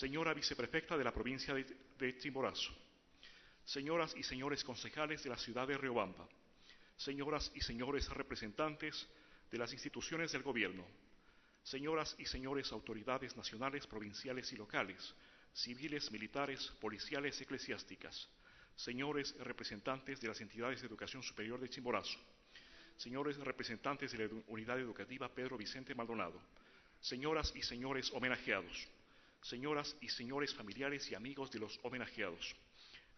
señora viceprefecta de la provincia de Chimborazo, señoras y señores concejales de la ciudad de Riobamba, señoras y señores representantes de las instituciones del gobierno, señoras y señores autoridades nacionales, provinciales y locales, civiles, militares, policiales, eclesiásticas, señores representantes de las entidades de educación superior de Chimborazo, señores representantes de la unidad educativa Pedro Vicente Maldonado, señoras y señores homenajeados, señoras y señores familiares y amigos de los homenajeados,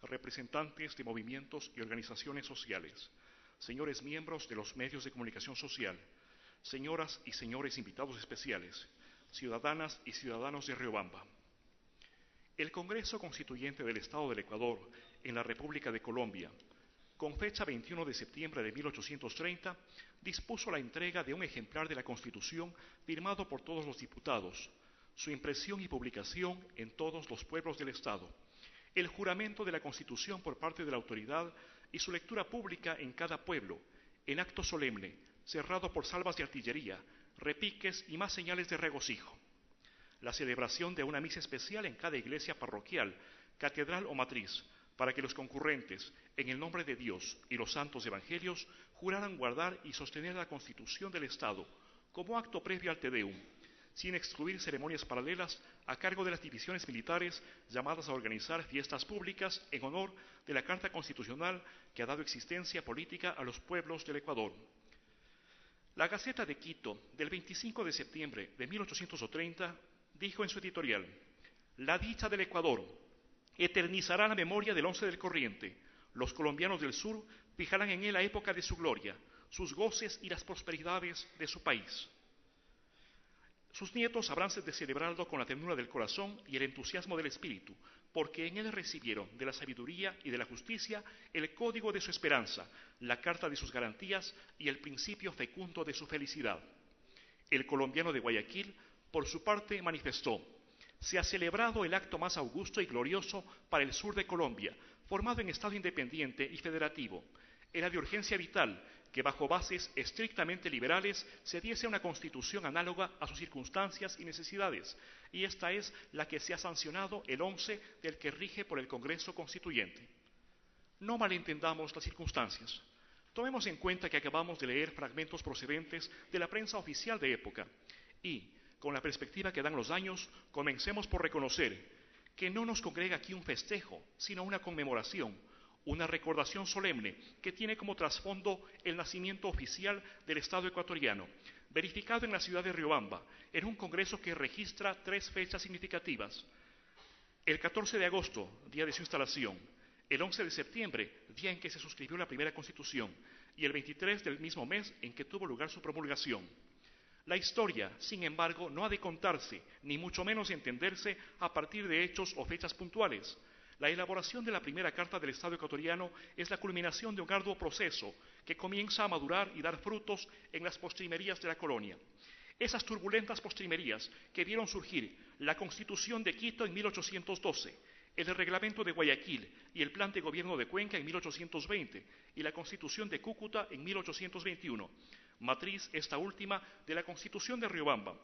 representantes de movimientos y organizaciones sociales, señores miembros de los medios de comunicación social, señoras y señores invitados especiales, ciudadanas y ciudadanos de Riobamba. El Congreso Constituyente del Estado del Ecuador en la República de Colombia, con fecha 21 de septiembre de 1830, dispuso la entrega de un ejemplar de la Constitución firmado por todos los diputados, su impresión y publicación en todos los pueblos del Estado, el juramento de la Constitución por parte de la autoridad y su lectura pública en cada pueblo, en acto solemne, cerrado por salvas de artillería, repiques y más señales de regocijo. La celebración de una misa especial en cada iglesia parroquial, catedral o matriz, para que los concurrentes, en el nombre de Dios y los santos evangelios, juraran guardar y sostener la Constitución del Estado como acto previo al Te Deum, sin excluir ceremonias paralelas a cargo de las divisiones militares llamadas a organizar fiestas públicas en honor de la Carta Constitucional que ha dado existencia política a los pueblos del Ecuador. La Gaceta de Quito, del 25 de septiembre de 1830, dijo en su editorial: «La dicha del Ecuador eternizará la memoria del 11 del corriente. Los colombianos del sur fijarán en él la época de su gloria, sus goces y las prosperidades de su país. Sus nietos habrán de celebrarlo con la ternura del corazón y el entusiasmo del espíritu, porque en él recibieron de la sabiduría y de la justicia el código de su esperanza, la carta de sus garantías y el principio fecundo de su felicidad». El colombiano de Guayaquil, por su parte, manifestó: «Se ha celebrado el acto más augusto y glorioso para el sur de Colombia, formado en Estado independiente y federativo. Era de urgencia vital que bajo bases estrictamente liberales se diese una constitución análoga a sus circunstancias y necesidades, y esta es la que se ha sancionado el 11 del que rige por el Congreso Constituyente». No malentendamos las circunstancias. Tomemos en cuenta que acabamos de leer fragmentos procedentes de la prensa oficial de época y, con la perspectiva que dan los años, comencemos por reconocer que no nos congrega aquí un festejo, sino una conmemoración, una recordación solemne que tiene como trasfondo el nacimiento oficial del Estado ecuatoriano, verificado en la ciudad de Riobamba, en un congreso que registra 3 fechas significativas: el 14 de agosto, día de su instalación; el 11 de septiembre, día en que se suscribió la primera Constitución; y el 23 del mismo mes en que tuvo lugar su promulgación. La historia, sin embargo, no ha de contarse, ni mucho menos entenderse a partir de hechos o fechas puntuales. La elaboración de la primera Carta del Estado ecuatoriano es la culminación de un arduo proceso que comienza a madurar y dar frutos en las postrimerías de la colonia. Esas turbulentas postrimerías que vieron surgir la Constitución de Quito en 1812, el Reglamento de Guayaquil y el Plan de Gobierno de Cuenca en 1820 y la Constitución de Cúcuta en 1821, matriz esta última de la Constitución de Riobamba.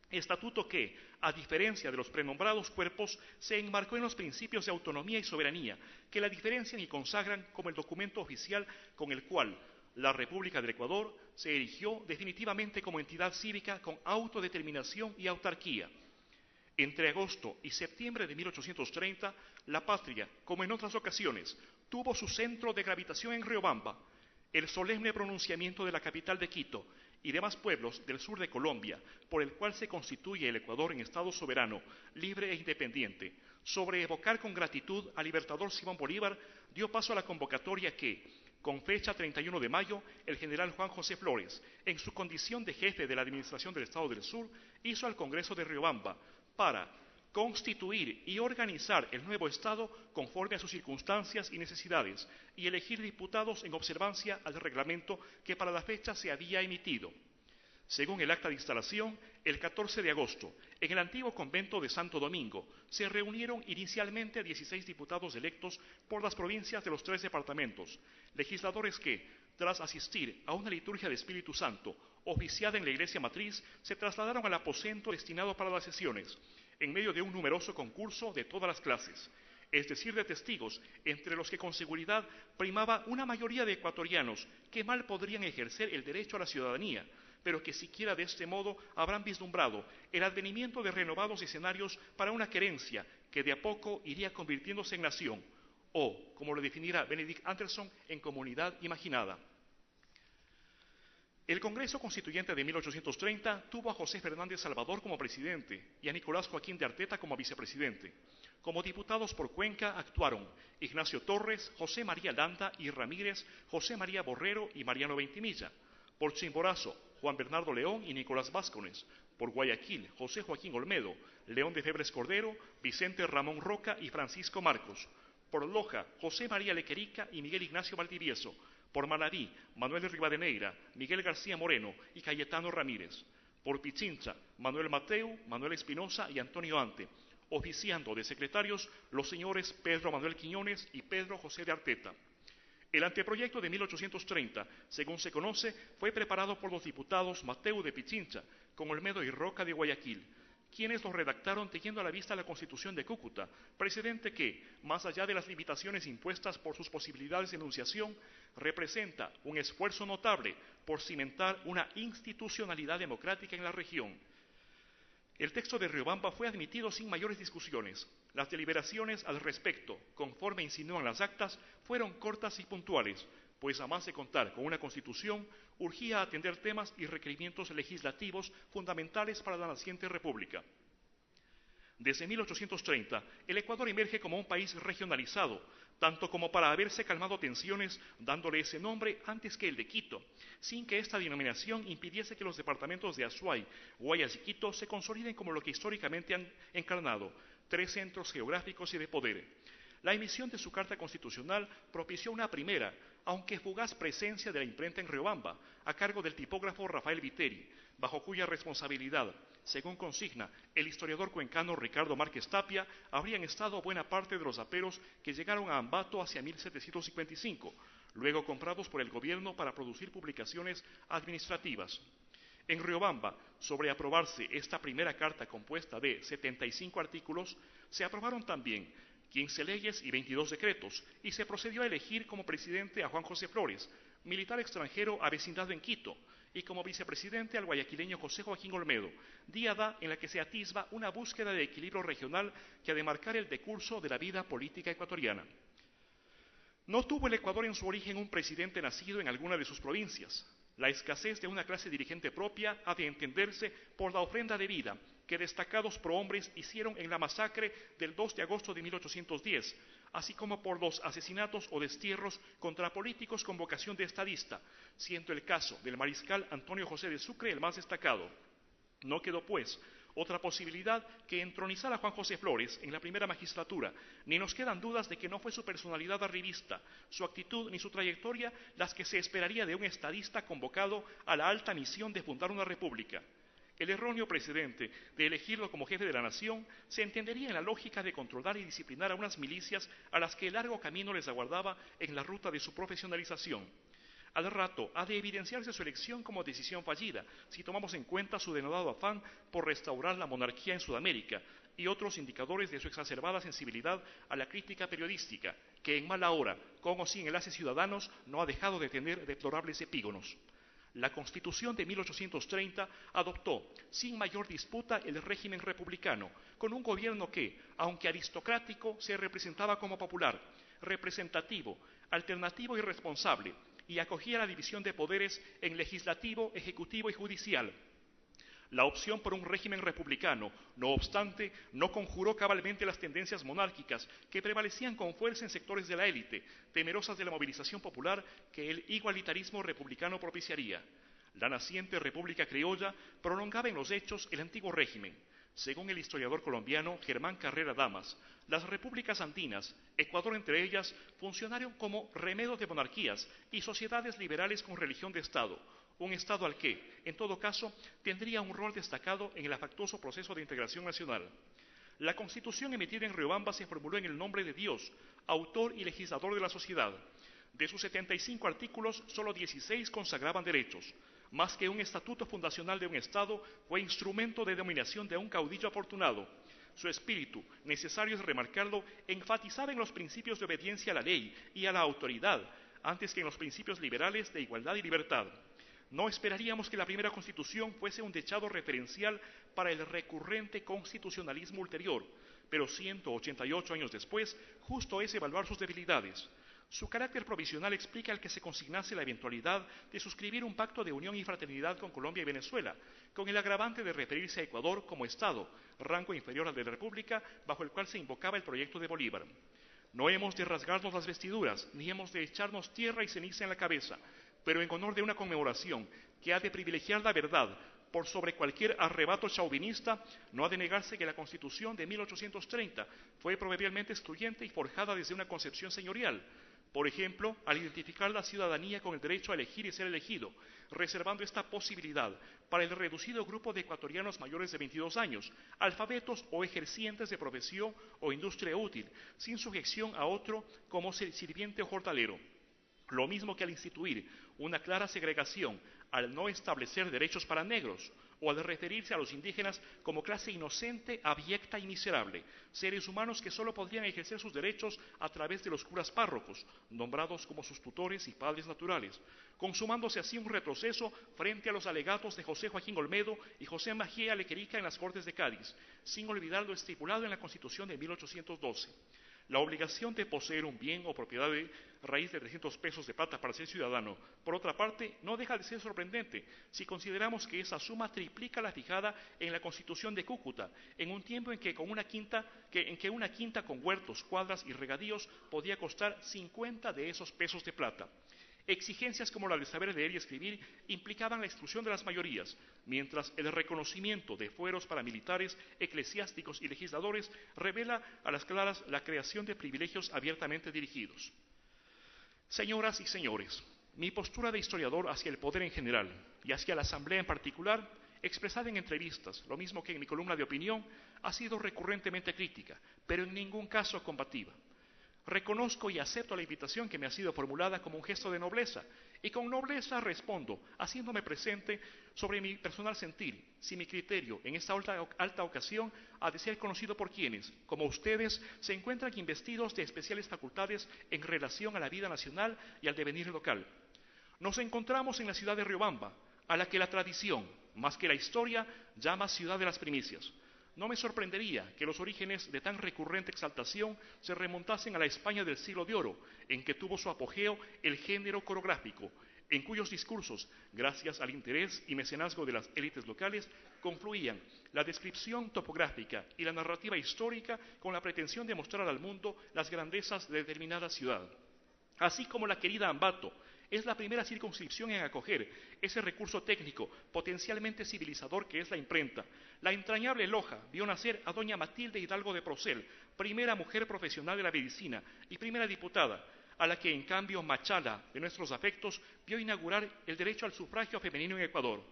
Estatuto que, a diferencia de los prenombrados cuerpos, se enmarcó en los principios de autonomía y soberanía que la diferencian y consagran como el documento oficial con el cual la República del Ecuador se erigió definitivamente como entidad cívica con autodeterminación y autarquía. Entre agosto y septiembre de 1830, la patria, como en otras ocasiones, tuvo su centro de gravitación en Riobamba. El solemne pronunciamiento de la capital de Quito y demás pueblos del sur de Colombia, por el cual se constituye el Ecuador en Estado soberano, libre e independiente, sobre evocar con gratitud al libertador Simón Bolívar, dio paso a la convocatoria que, con fecha 31 de mayo, el general Juan José Flores, en su condición de jefe de la Administración del Estado del Sur, hizo al Congreso de Riobamba para constituir y organizar el nuevo Estado conforme a sus circunstancias y necesidades y elegir diputados en observancia al reglamento que para la fecha se había emitido. Según el acta de instalación, el 14 de agosto, en el antiguo convento de Santo Domingo, se reunieron inicialmente 16 diputados electos por las provincias de los 3 departamentos, legisladores que, tras asistir a una liturgia de Espíritu Santo oficiada en la iglesia matriz, se trasladaron al aposento destinado para las sesiones. en medio de un numeroso concurso de todas las clases, es decir, de testigos, entre los que con seguridad primaba una mayoría de ecuatorianos que mal podrían ejercer el derecho a la ciudadanía, pero que siquiera de este modo habrán vislumbrado el advenimiento de renovados escenarios para una querencia que de a poco iría convirtiéndose en nación, o, como lo definirá Benedict Anderson, en comunidad imaginada. El Congreso Constituyente de 1830 tuvo a José Fernández Salvador como presidente y a Nicolás Joaquín de Arteta como vicepresidente. Como diputados por Cuenca actuaron Ignacio Torres, José María Landa y Ramírez, José María Borrero y Mariano Ventimilla. Por Chimborazo, Juan Bernardo León y Nicolás Vázquez. Por Guayaquil, José Joaquín Olmedo, León de Febres Cordero, Vicente Ramón Roca y Francisco Marcos. Por Loja, José María Lequerica y Miguel Ignacio Valdivieso. Por Manabí, Manuel de Rivadeneira, Miguel García Moreno y Cayetano Ramírez. Por Pichincha, Manuel Mateu, Manuel Espinosa y Antonio Ante, oficiando de secretarios los señores Pedro Manuel Quiñones y Pedro José de Arteta. El anteproyecto de 1830, según se conoce, fue preparado por los diputados Mateu de Pichincha, con Olmedo y Roca de Guayaquil, quienes lo redactaron teniendo a la vista la Constitución de Cúcuta, precedente que, más allá de las limitaciones impuestas por sus posibilidades de enunciación, representa un esfuerzo notable por cimentar una institucionalidad democrática en la región. El texto de Riobamba fue admitido sin mayores discusiones. Las deliberaciones al respecto, conforme insinúan las actas, fueron cortas y puntuales, pues a más de contar con una constitución, urgía atender temas y requerimientos legislativos fundamentales para la naciente república. Desde 1830, el Ecuador emerge como un país regionalizado, tanto como para haberse calmado tensiones dándole ese nombre antes que el de Quito, sin que esta denominación impidiese que los departamentos de Azuay, Guayas y Quito se consoliden como lo que históricamente han encarnado, tres centros geográficos y de poder. La emisión de su Carta Constitucional propició una primera, aunque fugaz presencia de la imprenta en Riobamba, a cargo del tipógrafo Rafael Viteri, bajo cuya responsabilidad, según consigna el historiador cuencano Ricardo Márquez Tapia, habrían estado buena parte de los aperos que llegaron a Ambato hacia 1755, luego comprados por el gobierno para producir publicaciones administrativas. En Riobamba, sobre aprobarse esta primera carta compuesta de 75 artículos, se aprobaron también 15 leyes y 22 decretos, y se procedió a elegir como presidente a Juan José Flores, militar extranjero avecindado en Quito, y como vicepresidente al guayaquileño José Joaquín Olmedo, diada en la que se atisba una búsqueda de equilibrio regional que ha de marcar el decurso de la vida política ecuatoriana. No tuvo el Ecuador en su origen un presidente nacido en alguna de sus provincias. La escasez de una clase dirigente propia ha de entenderse por la ofrenda de vida que destacados prohombres hicieron en la masacre del 2 de agosto de 1810, así como por los asesinatos o destierros contra políticos con vocación de estadista, siendo el caso del mariscal Antonio José de Sucre el más destacado. No quedó, pues, otra posibilidad que entronizar a Juan José Flores en la primera magistratura, ni nos quedan dudas de que no fue su personalidad arribista, su actitud ni su trayectoria las que se esperaría de un estadista convocado a la alta misión de fundar una república. El erróneo precedente de elegirlo como jefe de la nación se entendería en la lógica de controlar y disciplinar a unas milicias a las que el largo camino les aguardaba en la ruta de su profesionalización. Al rato ha de evidenciarse su elección como decisión fallida, si tomamos en cuenta su denodado afán por restaurar la monarquía en Sudamérica y otros indicadores de su exacerbada sensibilidad a la crítica periodística, que en mala hora, con o sin enlaces ciudadanos, no ha dejado de tener deplorables epígonos. La Constitución de 1830 adoptó, sin mayor disputa, el régimen republicano, con un gobierno que, aunque aristocrático, se representaba como popular, representativo, alternativo y responsable, y acogía la división de poderes en legislativo, ejecutivo y judicial. La opción por un régimen republicano, no obstante, no conjuró cabalmente las tendencias monárquicas que prevalecían con fuerza en sectores de la élite, temerosas de la movilización popular que el igualitarismo republicano propiciaría. La naciente República Criolla prolongaba en los hechos el antiguo régimen. Según el historiador colombiano Germán Carrera Damas, las repúblicas andinas, Ecuador entre ellas, funcionaron como remedos de monarquías y sociedades liberales con religión de Estado, un Estado al que, en todo caso, tendría un rol destacado en el afectuoso proceso de integración nacional. La Constitución emitida en Riobamba se formuló en el nombre de Dios, autor y legislador de la sociedad. De sus 75 artículos, solo 16 consagraban derechos. Más que un estatuto fundacional de un Estado, fue instrumento de dominación de un caudillo afortunado. Su espíritu, necesario es remarcarlo, enfatizaba en los principios de obediencia a la ley y a la autoridad, antes que en los principios liberales de igualdad y libertad. No esperaríamos que la primera Constitución fuese un dechado referencial para el recurrente constitucionalismo ulterior, pero 188 años después, justo es evaluar sus debilidades. Su carácter provisional explica el que se consignase la eventualidad de suscribir un pacto de unión y fraternidad con Colombia y Venezuela, con el agravante de referirse a Ecuador como Estado, rango inferior al de la República, bajo el cual se invocaba el proyecto de Bolívar. No hemos de rasgarnos las vestiduras, ni hemos de echarnos tierra y ceniza en la cabeza, pero en honor de una conmemoración que ha de privilegiar la verdad por sobre cualquier arrebato chauvinista, no ha de negarse que la Constitución de 1830 fue proverbialmente excluyente y forjada desde una concepción señorial. Por ejemplo, al identificar la ciudadanía con el derecho a elegir y ser elegido, reservando esta posibilidad para el reducido grupo de ecuatorianos mayores de 22 años, alfabetos o ejercientes de profesión o industria útil, sin sujeción a otro como sirviente o jornalero. Lo mismo que al instituir una clara segregación, al no establecer derechos para negros, o al referirse a los indígenas como clase inocente, abyecta y miserable, seres humanos que solo podrían ejercer sus derechos a través de los curas párrocos, nombrados como sus tutores y padres naturales, consumándose así un retroceso frente a los alegatos de José Joaquín Olmedo y José Mejía Lequerica en las Cortes de Cádiz, sin olvidar lo estipulado en la Constitución de 1812. La obligación de poseer un bien o propiedad de raíz de 300 pesos de plata para ser ciudadano, por otra parte, no deja de ser sorprendente si consideramos que esa suma triplica la fijada en la Constitución de Cúcuta, en un tiempo en que una quinta con huertos, cuadras y regadíos podía costar 50 de esos pesos de plata. Exigencias como la de saber leer y escribir implicaban la exclusión de las mayorías, mientras el reconocimiento de fueros para militares, eclesiásticos y legisladores revela a las claras la creación de privilegios abiertamente dirigidos. Señoras y señores, mi postura de historiador hacia el poder en general y hacia la Asamblea en particular, expresada en entrevistas, lo mismo que en mi columna de opinión, ha sido recurrentemente crítica, pero en ningún caso combativa. Reconozco y acepto la invitación que me ha sido formulada como un gesto de nobleza, y con nobleza respondo, haciéndome presente sobre mi personal sentir, si mi criterio en esta alta ocasión ha de ser conocido por quienes, como ustedes, se encuentran investidos de especiales facultades en relación a la vida nacional y al devenir local. Nos encontramos en la ciudad de Riobamba, a la que la tradición, más que la historia, llama ciudad de las primicias. No me sorprendería que los orígenes de tan recurrente exaltación se remontasen a la España del siglo de oro, en que tuvo su apogeo el género coreográfico, en cuyos discursos, gracias al interés y mecenazgo de las élites locales, confluían la descripción topográfica y la narrativa histórica con la pretensión de mostrar al mundo las grandezas de determinada ciudad. Así como la querida Ambato es la primera circunscripción en acoger ese recurso técnico potencialmente civilizador que es la imprenta. La entrañable Loja vio nacer a doña Matilde Hidalgo de Procel, primera mujer profesional de la medicina y primera diputada, a la que en cambio Machala, de nuestros afectos, vio inaugurar el derecho al sufragio femenino en Ecuador.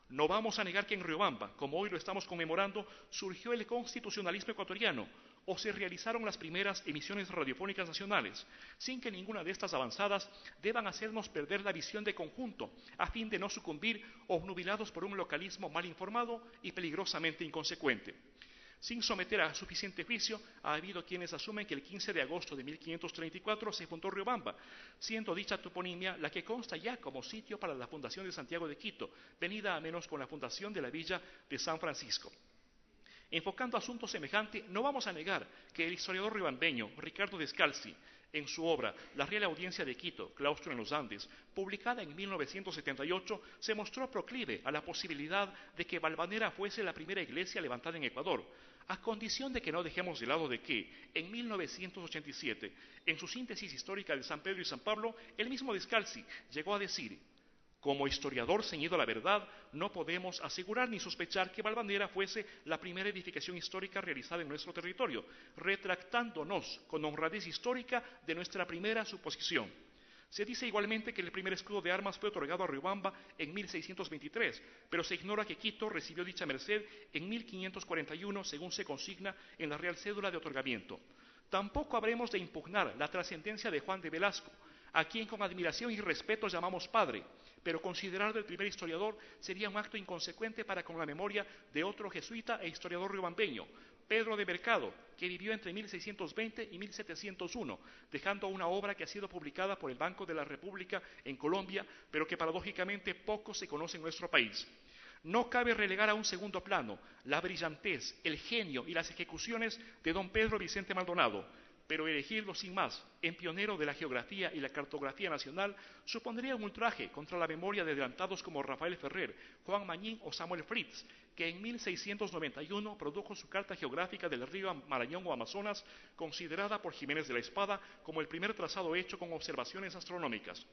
No vamos a negar que en Riobamba, como hoy lo estamos conmemorando, surgió el constitucionalismo ecuatoriano, o se realizaron las primeras emisiones radiofónicas nacionales, sin que ninguna de estas avanzadas deban hacernos perder la visión de conjunto, a fin de no sucumbir obnubilados por un localismo mal informado y peligrosamente inconsecuente. Sin someter a suficiente juicio, ha habido quienes asumen que el 15 de agosto de 1534 se fundó Riobamba, siendo dicha toponimia la que consta ya como sitio para la fundación de Santiago de Quito, venida a menos con la fundación de la villa de San Francisco. Enfocando asuntos semejantes, no vamos a negar que el historiador riobambeño Ricardo Descalzi, en su obra La Real Audiencia de Quito, Claustro en los Andes, publicada en 1978, se mostró proclive a la posibilidad de que Valvanera fuese la primera iglesia levantada en Ecuador, a condición de que no dejemos de lado de que, en 1987, en su síntesis histórica de San Pedro y San Pablo, el mismo Descalzi llegó a decir: como historiador ceñido a la verdad, no podemos asegurar ni sospechar que Valvanera fuese la primera edificación histórica realizada en nuestro territorio, retractándonos con honradez histórica de nuestra primera suposición. Se dice igualmente que el primer escudo de armas fue otorgado a Riobamba en 1623, pero se ignora que Quito recibió dicha merced en 1541, según se consigna en la Real Cédula de Otorgamiento. Tampoco habremos de impugnar la trascendencia de Juan de Velasco, a quien con admiración y respeto llamamos padre, pero considerarlo el primer historiador sería un acto inconsecuente para con la memoria de otro jesuita e historiador riobambeño, Pedro de Mercado, que vivió entre 1620 y 1701, dejando una obra que ha sido publicada por el Banco de la República en Colombia, pero que paradójicamente poco se conoce en nuestro país. No cabe relegar a un segundo plano la brillantez, el genio y las ejecuciones de don Pedro Vicente Maldonado, pero elegirlo sin más en pionero de la geografía y la cartografía nacional supondría un ultraje contra la memoria de adelantados como Rafael Ferrer, Juan Mañín o Samuel Fritz, que en 1691 produjo su Carta Geográfica del río Marañón o Amazonas, considerada por Jiménez de la Espada como el primer trazado hecho con observaciones astronómicas.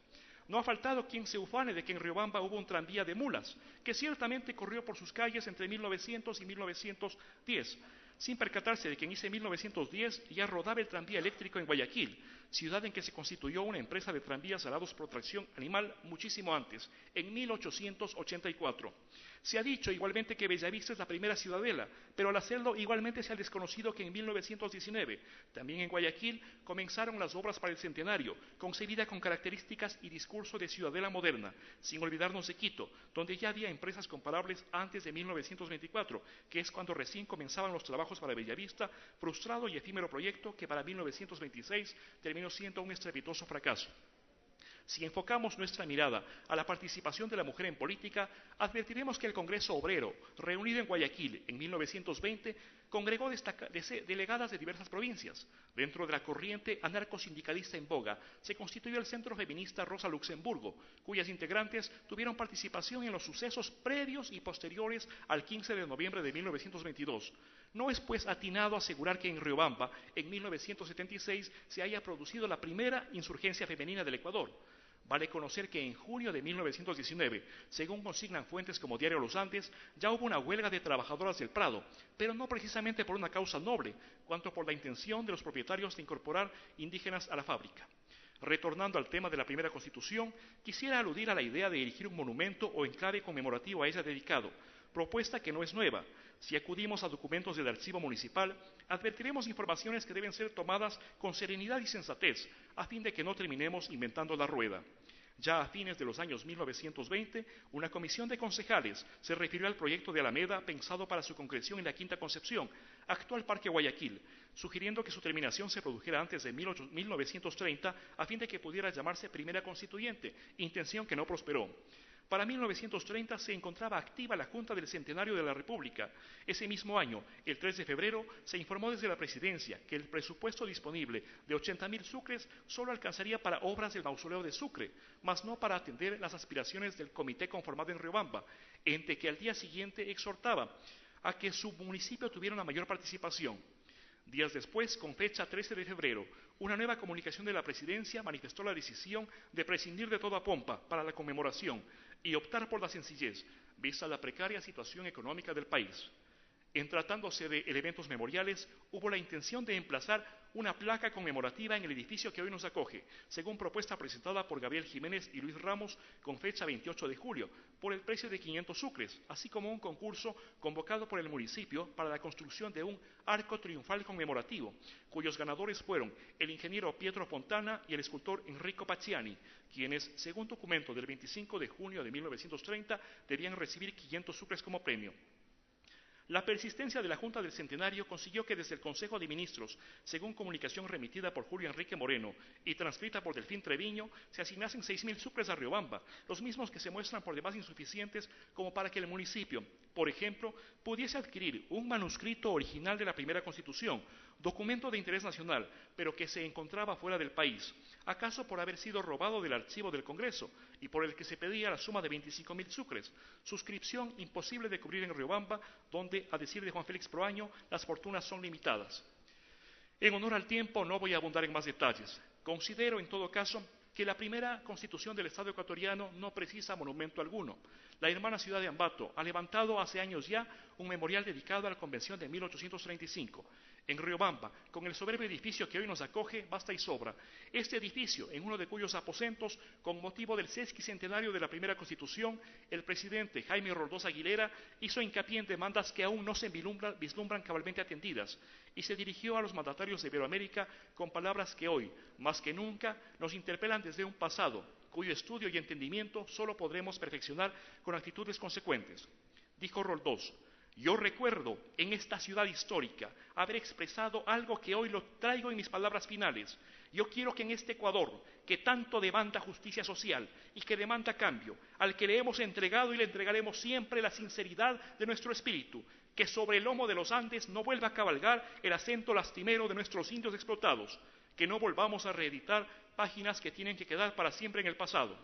No ha faltado quien se ufane de que en Riobamba hubo un tranvía de mulas, que ciertamente corrió por sus calles entre 1900 y 1910, sin percatarse de que en ese 1910 ya rodaba el tranvía eléctrico en Guayaquil, ciudad en que se constituyó una empresa de tranvías alados por tracción animal muchísimo antes, en 1884. Se ha dicho igualmente que Bellavista es la primera ciudadela, pero al hacerlo igualmente se ha desconocido que en 1919, también en Guayaquil, comenzaron las obras para el centenario, concebida con características y discurso de ciudadela moderna, sin olvidarnos de Quito, donde ya había empresas comparables antes de 1924, que es cuando recién comenzaban los trabajos para Bellavista, frustrado y efímero proyecto que para 1926 terminó siendo un estrepitoso fracaso. Si enfocamos nuestra mirada a la participación de la mujer en política, advertiremos que el Congreso Obrero, reunido en Guayaquil en 1920, congregó delegadas de diversas provincias. Dentro de la corriente anarcosindicalista en boga, se constituyó el Centro Feminista Rosa Luxemburgo, cuyas integrantes tuvieron participación en los sucesos previos y posteriores al 15 de noviembre de 1922. No es pues atinado asegurar que en Riobamba, en 1976, se haya producido la primera insurgencia femenina del Ecuador. Vale conocer que en junio de 1919, según consignan fuentes como Diario Los Andes, ya hubo una huelga de trabajadoras del Prado, pero no precisamente por una causa noble, cuanto por la intención de los propietarios de incorporar indígenas a la fábrica. Retornando al tema de la primera Constitución, quisiera aludir a la idea de erigir un monumento o enclave conmemorativo a ella dedicado, propuesta que no es nueva. Si acudimos a documentos del archivo municipal, advertiremos informaciones que deben ser tomadas con serenidad y sensatez, a fin de que no terminemos inventando la rueda. Ya a fines de los años 1920, una comisión de concejales se refirió al proyecto de Alameda pensado para su concreción en la Quinta Concepción, actual Parque Guayaquil, sugiriendo que su terminación se produjera antes de 1930 a fin de que pudiera llamarse Primera Constituyente, intención que no prosperó. Para 1930 se encontraba activa la Junta del Centenario de la República. Ese mismo año, el 3 de febrero, se informó desde la Presidencia que el presupuesto disponible de 80.000 sucres solo alcanzaría para obras del mausoleo de Sucre, mas no para atender las aspiraciones del comité conformado en Riobamba, ente que al día siguiente exhortaba a que su municipio tuviera una mayor participación. Días después, con fecha 13 de febrero, una nueva comunicación de la Presidencia manifestó la decisión de prescindir de toda pompa para la conmemoración y optar por la sencillez, vista la precaria situación económica del país. En tratándose de elementos memoriales, hubo la intención de emplazar una placa conmemorativa en el edificio que hoy nos acoge, según propuesta presentada por Gabriel Jiménez y Luis Ramos con fecha 28 de julio, por el precio de 500 sucres, así como un concurso convocado por el municipio para la construcción de un arco triunfal conmemorativo, cuyos ganadores fueron el ingeniero Pietro Fontana y el escultor Enrico Pacciani, quienes, según documento del 25 de junio de 1930, debían recibir 500 sucres como premio. La persistencia de la Junta del Centenario consiguió que desde el Consejo de Ministros, según comunicación remitida por Julio Enrique Moreno y transcrita por Delfín Treviño, se asignasen 6.000 sucres a Riobamba, los mismos que se muestran por demás insuficientes como para que el municipio, por ejemplo, pudiese adquirir un manuscrito original de la primera Constitución, documento de interés nacional, pero que se encontraba fuera del país, acaso por haber sido robado del archivo del Congreso y por el que se pedía la suma de 25.000 sucres, suscripción imposible de cubrir en Riobamba, donde, a decir de Juan Félix Proaño, las fortunas son limitadas. En honor al tiempo no voy a abundar en más detalles. Considero, en todo caso, que la primera Constitución del Estado ecuatoriano no precisa monumento alguno. La hermana ciudad de Ambato ha levantado hace años ya un memorial dedicado a la Convención de 1835. En Riobamba, con el soberbio edificio que hoy nos acoge, basta y sobra. Este edificio, en uno de cuyos aposentos, con motivo del sesquicentenario de la primera Constitución, el presidente Jaime Roldós Aguilera hizo hincapié en demandas que aún no se vislumbran cabalmente atendidas y se dirigió a los mandatarios de Iberoamérica con palabras que hoy, más que nunca, nos interpelan desde un pasado, cuyo estudio y entendimiento solo podremos perfeccionar con actitudes consecuentes. Dijo Roldós: Yo recuerdo en esta ciudad histórica haber expresado algo que hoy lo traigo en mis palabras finales. Yo quiero que en este Ecuador, que tanto demanda justicia social y que demanda cambio, al que le hemos entregado y le entregaremos siempre la sinceridad de nuestro espíritu, que sobre el lomo de los Andes no vuelva a cabalgar el acento lastimero de nuestros indios explotados, que no volvamos a reeditar páginas que tienen que quedar para siempre en el pasado.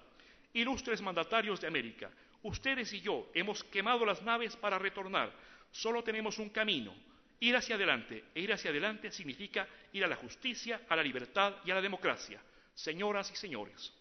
Ilustres mandatarios de América, ustedes y yo hemos quemado las naves para retornar. Solo tenemos un camino, ir hacia adelante. E ir hacia adelante significa ir a la justicia, a la libertad y a la democracia. Señoras y señores,